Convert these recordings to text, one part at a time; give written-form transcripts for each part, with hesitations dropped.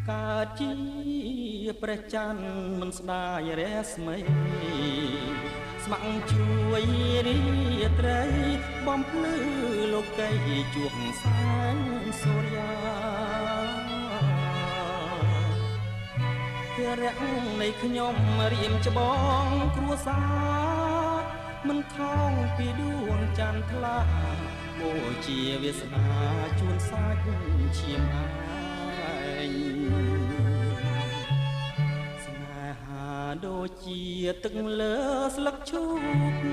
កើតជាព្រះច័ន្ទមិនស្ដាយរស្មីស្ម័គ្រជួយរាត្រីបំភ្លឺលោកីជួបសែងសូរ្យាភារៈនៃខ្ញុំរៀមច្បងគ្រួសារមិនខំពីដួងច័ន្ទថ្លាបូជាវាសនាជួនសាច់ឈាមឯងស្នេហាដូចជាទឹកលើស្លឹកឈូក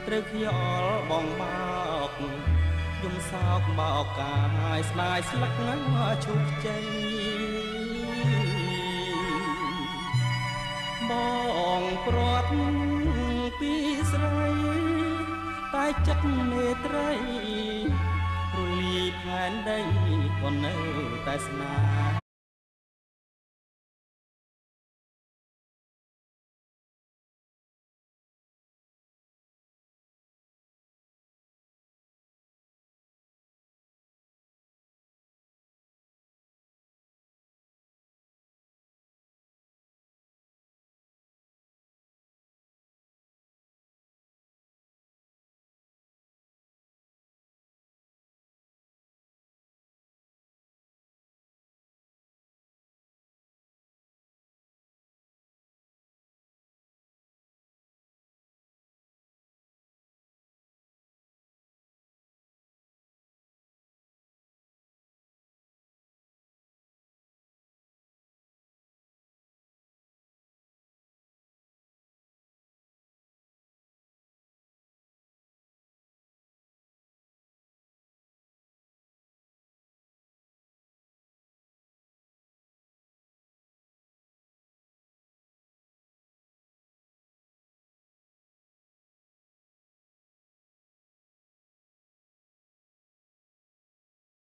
ត្រូវខ្យល់បងបោកយំសោកបោកកាយស្ដាយស្លឹកឈូកជ័យបងព្រាត់ពីស្រីតែចិត្តមេត្រីរលីផែនដីក៏នៅតែស្នេហ៍